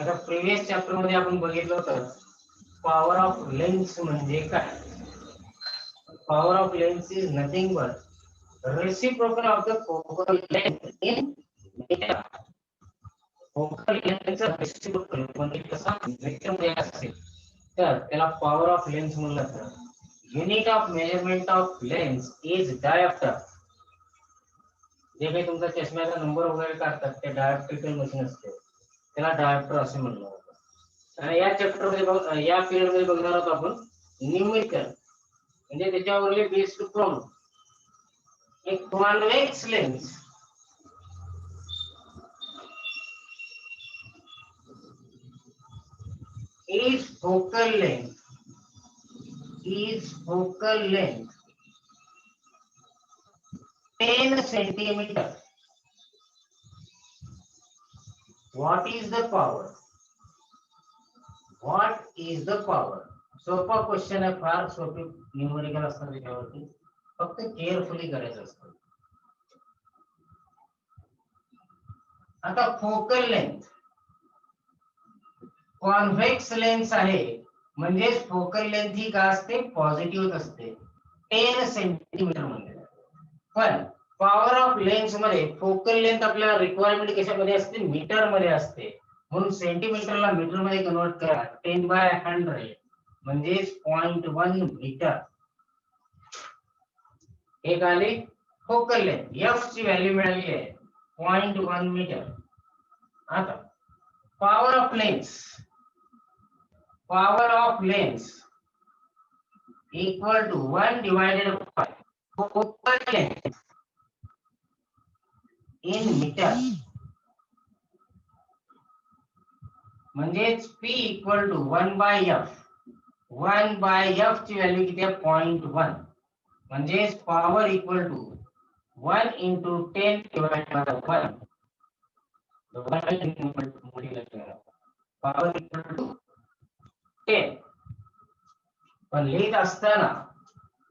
आता previous chapter मध्ये आपण बघितलं होतं पॉवर ऑफ लेन्स म्हणजे काय. Power of lens is nothing but reciprocal of the focal length in metre. Focal लेंथचा रेसिप्रोकल म्हणजे कसा मीटर मध्ये असेल तर त्याला पॉवर ऑफ लेन्स म्हणलं जातं. Unit of measurement of lens is dioptre. जे काही तुमचा चष्म्याचा नंबर वगैरे काढतात ते डायोप्टिकल मशीन असते, त्याला डायोप्टर असे म्हणलं जातं. आणि या चॅप्टर मध्ये या पिरियड मध्ये बघणार आहोत आपण न्यूमेरिकल म्हणजे त्याच्यावरले बेस्ड प्रॉब्लेम. एक convex lens is focal length 10 centimeter. What is the power? सोपा क्वेश्चन आहे, फार सोपी न्यूमेरिकल असतं त्याच्यावरती, फक्त केअरफुली करायचं असतं. आता फोकल लेंथ कॉन्व्हेक्स लेन्स आहे म्हणजे फोकल लेंथ ही काय असते, पॉझिटिव्ह असते 10 सेंटीमीटर मध्ये. पण पॉवर ऑफ लेन्स मध्ये फोकल लेंथ आपल्याला रिक्वायरमेंट कशामध्ये असते, मीटर मध्ये असते. म्हणून सेंटीमीटरला मीटर मध्ये कन्वर्ट करा, 10/100 म्हणजे 0.1 मीटर. एक आली फोकल लेंथ, एफ ची व्हॅल्यू मिळाली आहे 0.1 मीटर. आता power of lens equal to 1 divided by focal length in metre. म्हणजेच P equal to 1/f. 1/f ची व्हॅल्यू किती आहे, 0.1. म्हणजेच power equal to 1 into 10 divided by 1. Power equal to 10. पण लिहित असताना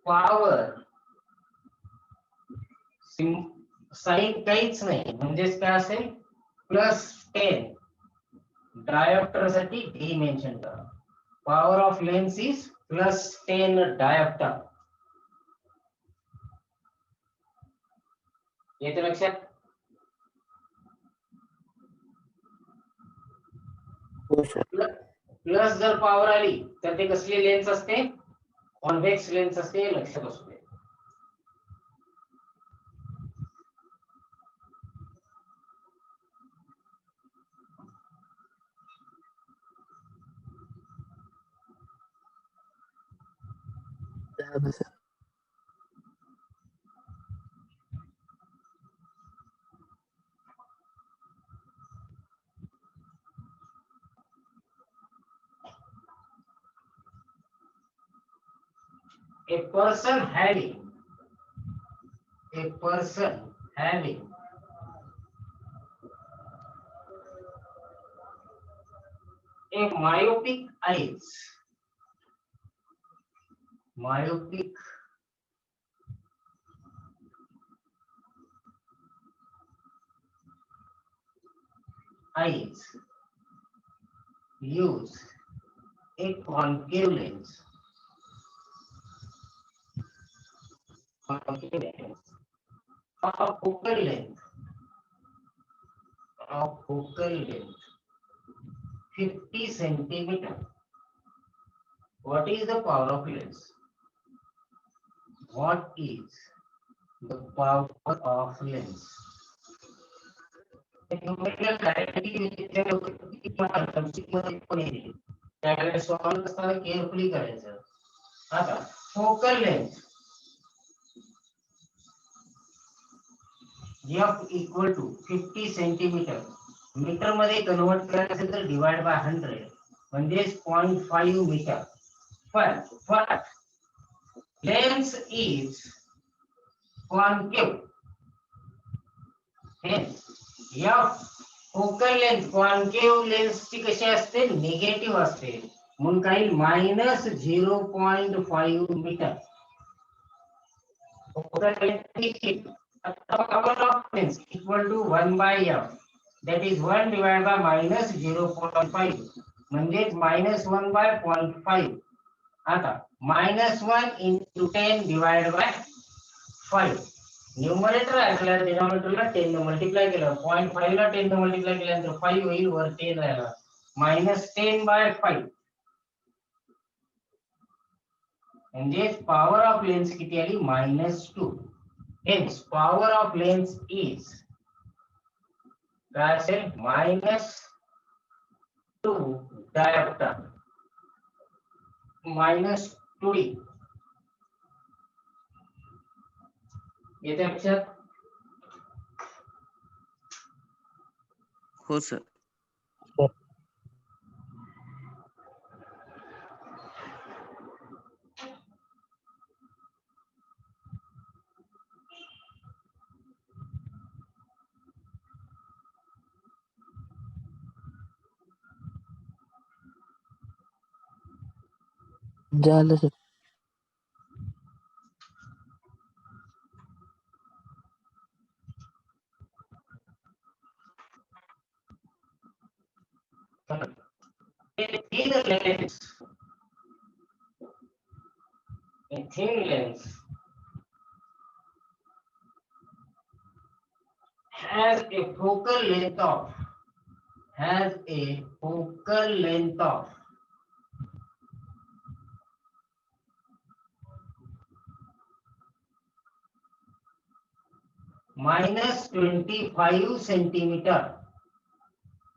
पॉवर साइन काहीच नाही, म्हणजेच काय असेल +10. डायोप्टर साठी D मेन्शन करा. Power of lens is +10 dioptre. येते लक्षात. प्लस जर पॉवर आली तर ते कसली लेन्स असते, कॉन्व्हेक्स लेन्स असते, लक्षात असू दे. A person having a myopic eyes use a concave lens of focal length 50 centimeter. What is the power of lens? What is the power of lens? Carefully करायचं. आता focal length F equal to 50 centimetre. Metre मध्ये convert करायचं असेल तर divide by 100 म्हणजे 0.5 metre. पण lens is concave. F focal length concave lens ची कशी असते, निगेटिव्ह असते, म्हणून काही -0.5 metre. Focal length power of lens equal to 1/f. that is 1 divided by minus 0.5 म्हणजेच minus 1 by 0.5. आता minus 1 into 10 divided by 5. Numerator असल्यास डिनॉमिनेटरला 10 ने मल्टिप्लाय केलं 0.5 ला 10 ने मल्टिप्लाय केल्यानंतर 5 होईल वर 10 राहिला minus 10 by 5 म्हणजे power of length किती आली -2. hence power of length is काय असेल -2 diopter -2d. येते लक्षात? हो सर. झालं sir. A thin lens has a focal length of -25 centimeter.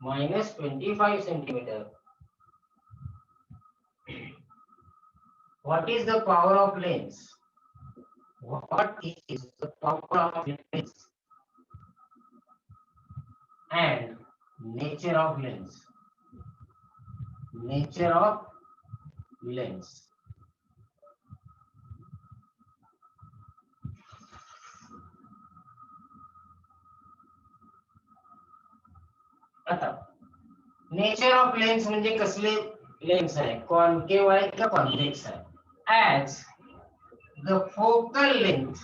-25 centimeter. What is the power of lens? What is the power of lens and nature of lens? Nature of lens. आता nature of lens म्हणजे कसले lens आहे concave आहे का convex आहे as the focal length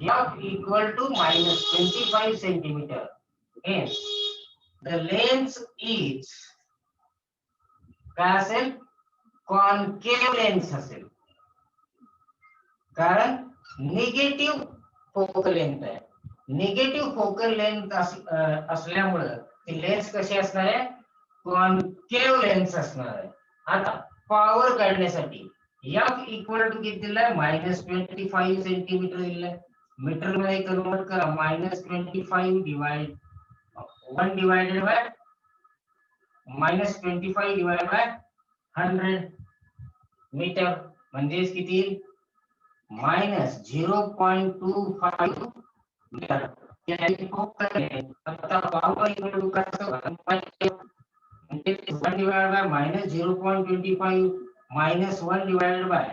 f equal to -25 centimeter. Hence the lens is काय असेल concave lens असेल कारण निगेटिव्ह फोकल लेंथ आहे. निगेटिव्ह फोकल लेंथ असल्यामुळे ती लेन्स कशी असणार आहे कॉन्केव लेन्स असणार आहे. आता पॉवर काढण्यासाठी f इक्वल टू किती दिलाय -25 सेंटीमीटर दिलाय. मीटर मध्ये कन्वर्ट करा -25 divide 1 divided by -25 divided by 100 metre म्हणजेच किती -0.25 मीटर. आता पॉवर इक्वल टू कसं म्हणजे 1 डिवाइडेड बाय -0.25 -1 डिवाइडेड बाय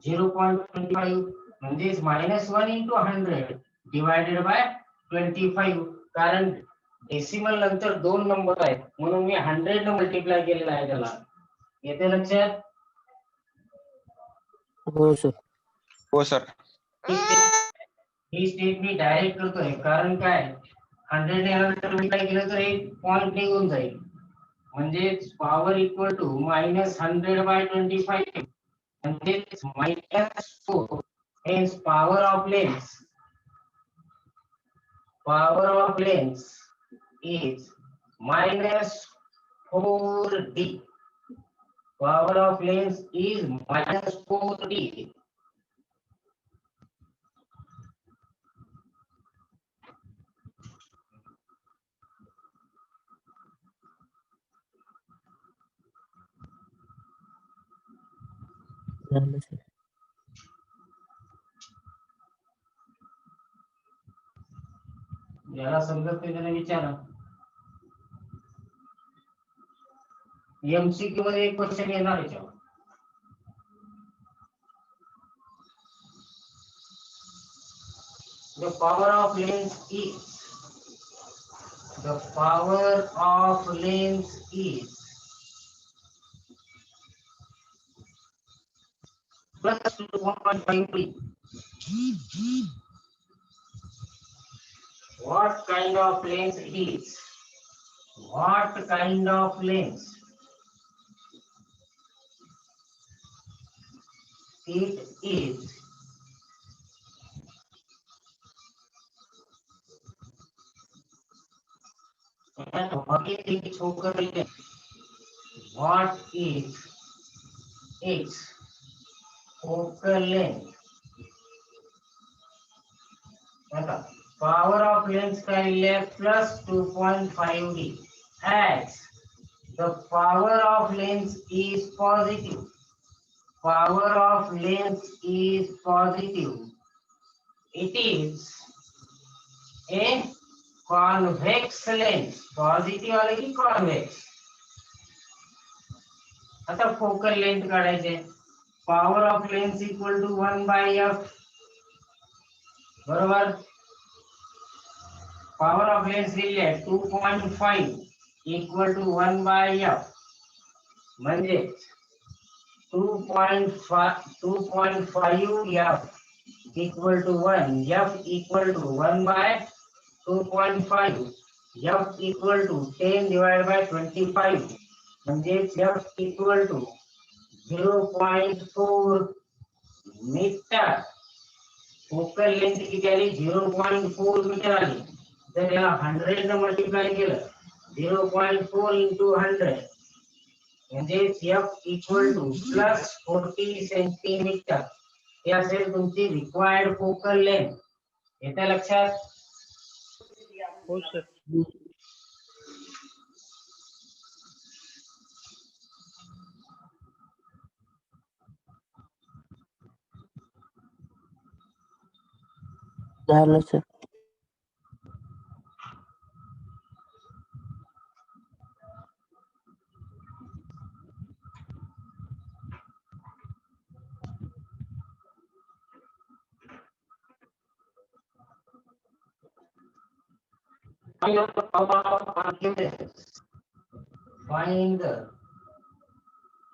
0.25 म्हणजे -1 into 100 डिवाइडेड बाय 25 कारण डेसिमल नंतर दोन नंबर आहेत म्हणून मी 100 ने मल्टिप्लाय केलेला आहे त्याला. येते लक्षात? हो सर. हो सर. ही स्टेप मी डायरेक्ट करतोय कारण काय 100 ने मल्टिप्लाय केलं तर एक पॉइंट निघून जाईल म्हणजे पॉवर इक्वल टू -100 by 25 म्हणजे -4. hence power of lens is -4d. Power of lens is -4d. झालं सर. याला समजत नाही त्याने विचारा. एमसीक्यू मध्ये एक क्वेश्चन येणार आहे. The power of lens is plus 1.5d. what kind of lens it is. What kind of lens it is. And what is its focal length? What is its focal length? Power of lens का plus 2.5D as the power of lens is positive. Power of lens is positive. It is a convex lens. Positive वाले की convex. आता focal length काढायचे. Power of lens equal to 1 by f. बरोबर. Power of lens दिली आहे 2.5 equal to 1 by f. म्हणजे 2.5 f equal to 1. F equal to 1 by 2.5. F equal to 10 divided by 25. म्हणजेच F equal to 0.4 metre. Focal length किती आली 0.4 metre आली. जर याला 100 ने मल्टिप्लाय केलं 0.4 into 100 म्हणजेच F equal to plus 40 centimetre. हे असेल तुमची रिक्वायर्ड फोकल लेंथ. येतं लक्षात? हो सर. झालं sir. Find the power of concave lens. Find the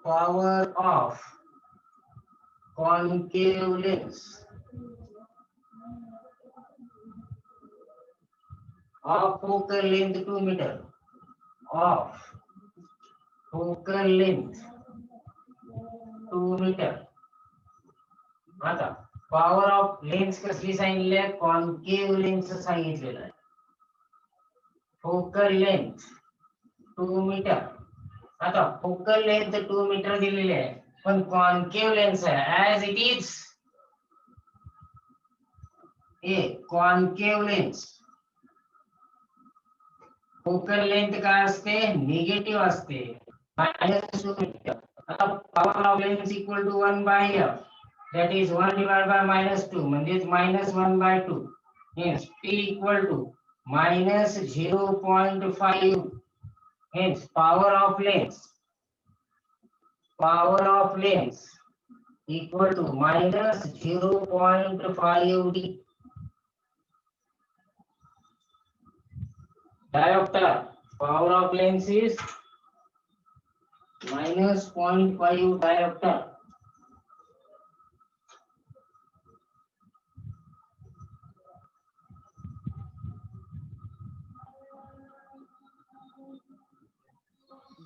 power of concave lens. Of focal length 2 meter. Of focal length 2 meter. आता power of lens कसली सांगितली आहे? concave lens सांगितलेलं आहे. focal length 2 metre. आता focal length 2 मीटर दिलेली आहे पण concave lens आहे as it is a concave lens. focal length काय असते? निगेटिव्ह असते. -2 मीटर. आता power of lens equal to 1 by f. That is 1 divided by -2 म्हणजेच -1 by 2. Hence P equal to minus 0.5. Hence power of lens equal to minus 0.5D. Diopter power of lens is minus 0.5 diopter.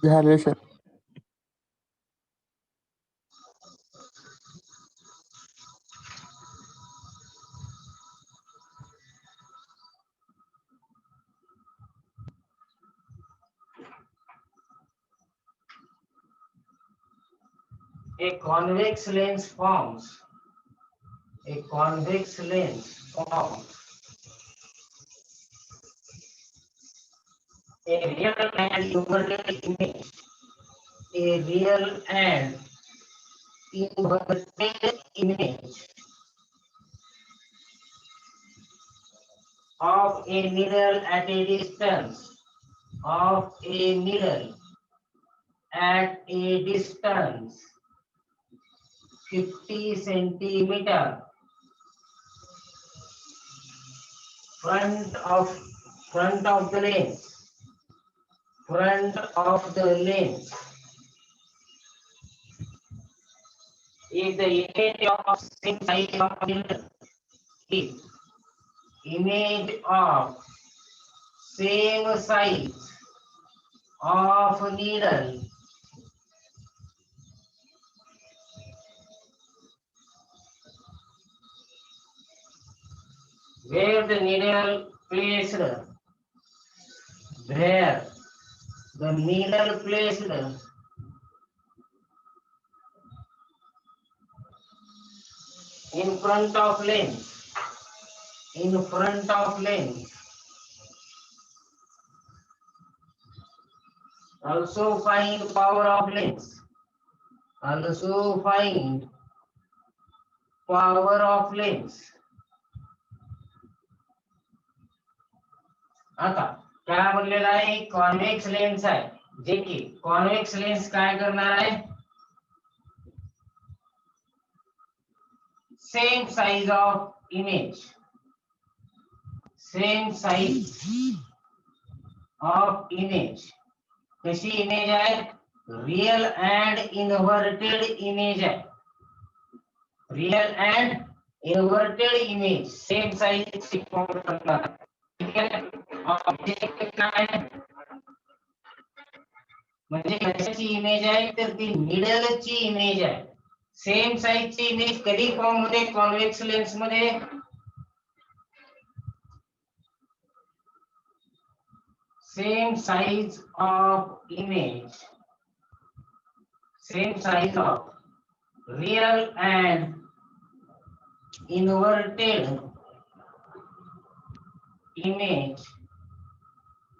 झालं sir. A convex lens forms. A convex lens forms a real and inverted image. A real and inverted image of a needle at a distance. Of a needle at a distance 50 centimeter. Front of the lens. Front of the lens. If the image of same size of needle, if image of same size of needle where the needle placed where the needle placed in front of lens also find power of lens आता काय म्हणलेलं आहे convex lens आहे जे की convex lens काय करणार आहे सेम साइज ऑफ इमेज कशी इमेज आहे real and inverted image same size form करणार ठीक आहे ऑब्जेक्ट काय म्हणजे कशाची इमेज आहे तर ती निडलची इमेज आहे सेम साइजची इमेज कधी फॉर्म होते कॉन्व्हेक्स लेन्स मध्ये same size of real and inverted image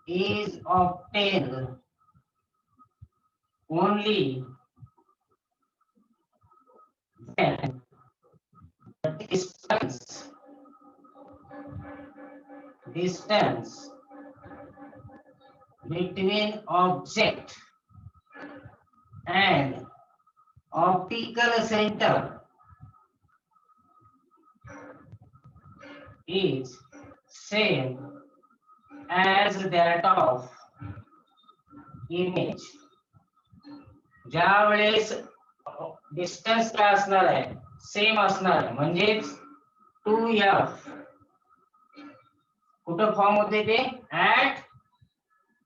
is obtained only when the distance between object and optical center is same as that of image ज्या वेळेस डिस्टन्स काय असणार आहे सेम असणार आहे म्हणजे 2f कुठं फॉर्म होते ते ऍट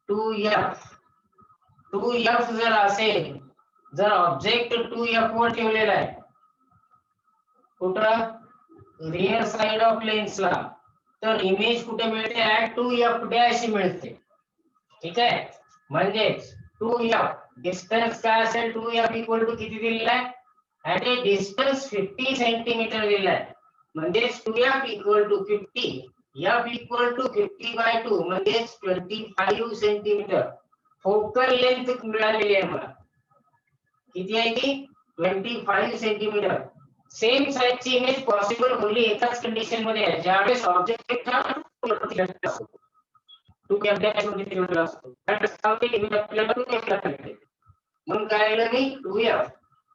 2f जर असेल जर ऑब्जेक्ट 2f वर ठेवलेला आहे कुठं रिअर साइड ऑफ लेन्सला तर इमेज कुठे मिळते ऍट 2f डॅश मिळते ठीक आहे म्हणजे 2f डिस्टन्स काय असेल 2f इक्वल टू किती दिलेला आहे ऍट ए डिस्टन्स 50 सेंटीमीटर दिलेला आहे म्हणजे 2f equal to 50 f equal to 50 by 2 म्हणजे 25 सेंटीमीटर फोकल लेंथ मिळालेली आहे मला किती आहे ती 25 सेंटीमीटर सेम साइजची इमेज पॉसिबल ओन्ली एकाच कंडिशन मध्ये आहे ज्यावेळेस ऑब्जेक्ट हा 2f डॅश मध्ये ठेवलेला असतो त्यासाठी इमेज आपल्याला 2f ला मिळते म्हणून काय आलं मी 2f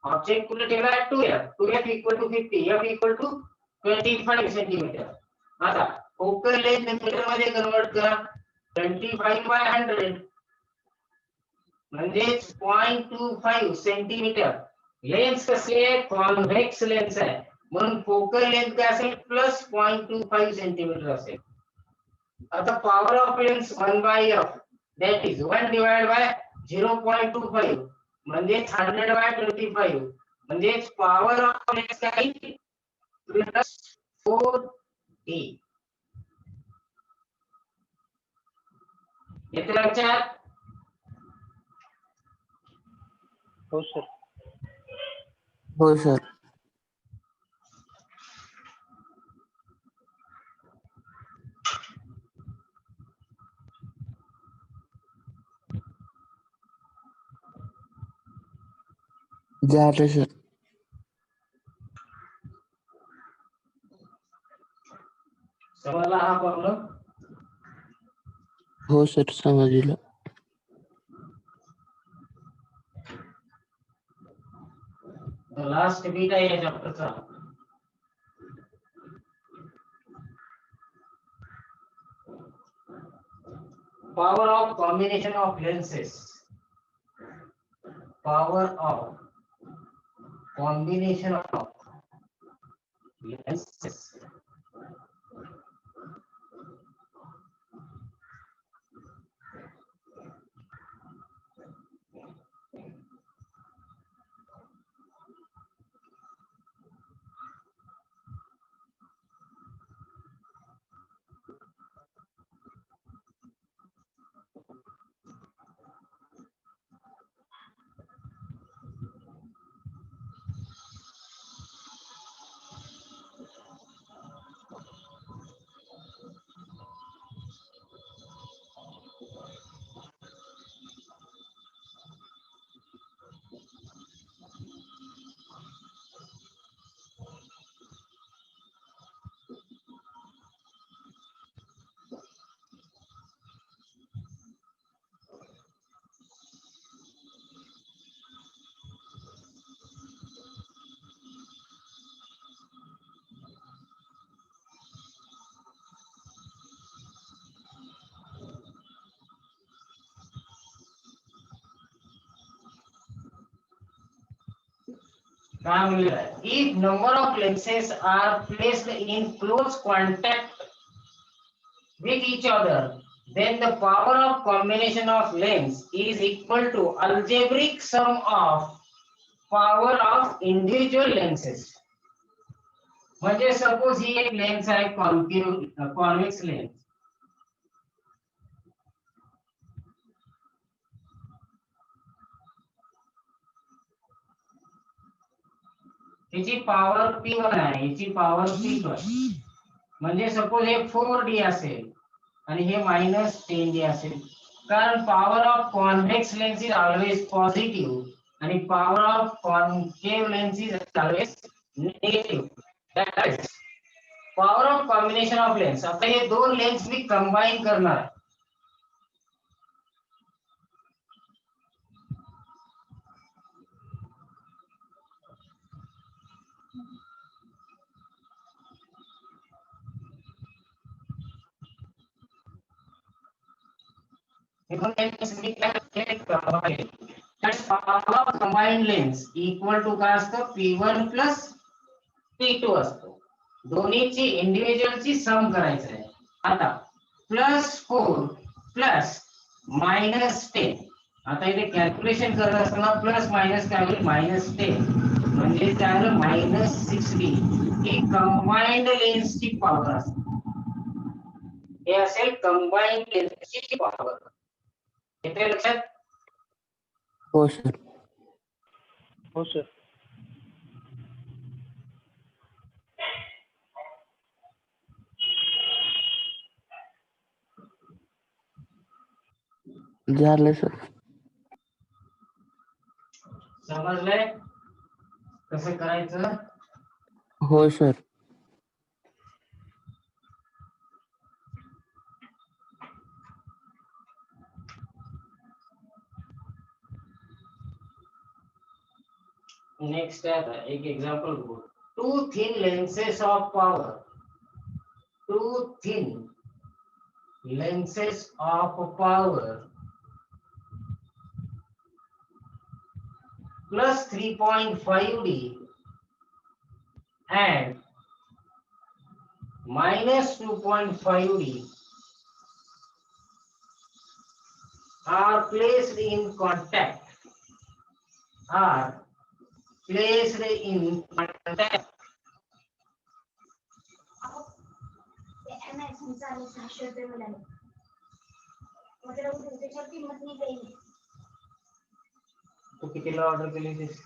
ऑब्जेक्ट कुठे ठेवला आहे 2f equal to 50 f equal to 25 centimetre आता फोकल लेंथ मीटर मध्ये कन्वर्ट करा 25 बाय 100 म्हणजे 0.25 सेंटीमीटर लेन्स कसली आहे कॉन्व्हेक्स लेन्स आहे म्हणून फोकल लेंथ काय असेल प्लस 0.25 सेंटीमीटर असेल आता power of lens 1 by f that is 1 divide by 0.25 म्हणजे 100 बाय 25 म्हणजे पॉवर ऑफ लेन्स काय प्लस 4d येते लक्षात हो सर हो सर झालं सर समजला हा प्रॉब्लेम हो सर समजलं लास्ट बीट आहे या चॅप्टरचा power of combination of lenses power of combination of lenses काय म्हणलेलं आहे, if number of lenses are placed in close contact with each other, then the power of combination of lengths is equal to algebraic sum of power of individual lenses. म्हणजे suppose ही एक lens आहे convex lens, त्याची power P1 आहे, याची power P2 आहे. म्हणजे suppose हे 4D असेल आणि हे -10D असेल, कारण power of convex lens is always positive आणि power of concave lens is always negative. That is power of combination of lens. आता हे दोन लेन्स मी कंबाईन करणार आहे. कंबाईंड लेन्स इक्वल टू काय असतं, P1 प्लस P2 असतो. दोन्हीची इंडिव्हिज्युअलची सम करायचं आहे. आता +4 प्लस -10, आता इथे कॅल्क्युलेशन करत असताना प्लस मायनस काय होईल, -10 म्हणजे त्याला -60 ही कंबाईंड लेन्सची पॉवर असते. हे असेल कंबाईंड लेन्सची पॉवर. येते लक्षात? हो सर. हो सर. झालं सर. समजलंय कसं करायचं? हो सर. नेक्स्ट है एक एग्जांपल को, two thin lenses of power, two thin lenses of power plus 3.5D and minus 2.5D are placed in contact, तो कितीला ऑर्डर केली होतीस?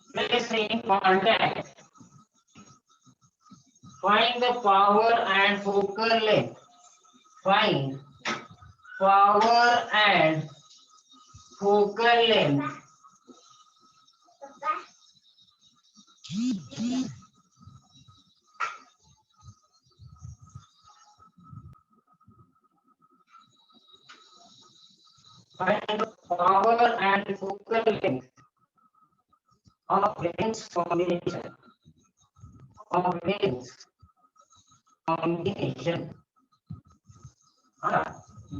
Placed in contact, find the power and focal length. Find power and focal length. Find the power and focal length of lens combination.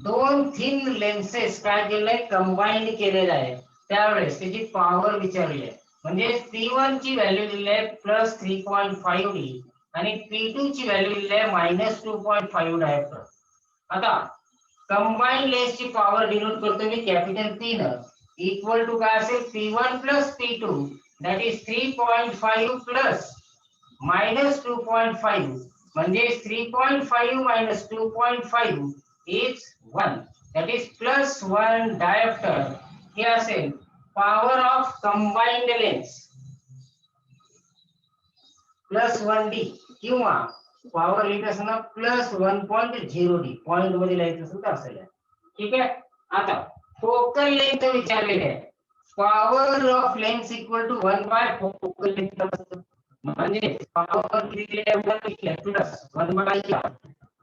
दोन thin lenses काय केलंय, combined केलेलं आहे. त्यावेळेस त्याची पॉवर विचारली आहे. म्हणजे P1 ची व्हॅल्यू दिली आहे +3.5D आणि P2 ची व्हॅल्यू दिली आहे -2.5 डायरेक्टर. आता कंबाईंड लेन्सची पॉवर डिनोट करतो मी कॅपिटल P न, इक्वल टू काय असेल, P1 plus P2 that is 3.5 plus -2.5 म्हणजे 3.5 minus 2.5 is 1, that is +1 diopter. हे असेल power of combined lens +1D किंवा पॉवर लिहित असताना +1.0D, पॉइंट मध्ये लिहायचं असेल तर असेल. ठीक आहे. आता फोकल लेंथ विचारलेली आहे. Power of lens equal to focal length, म्हणजे पॉवर दिलेली आहे +1/r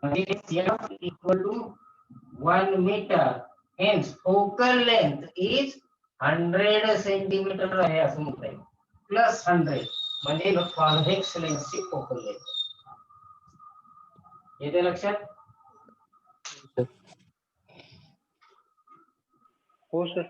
म्हणजे F equal to 1 metre. Hence focal length is 100 centimetre आहे असं म्हणता येईल. +100 म्हणजे कॉन्व्हेक्स लेन्सची फोकल लेंथ. येते लक्षात? हो सर.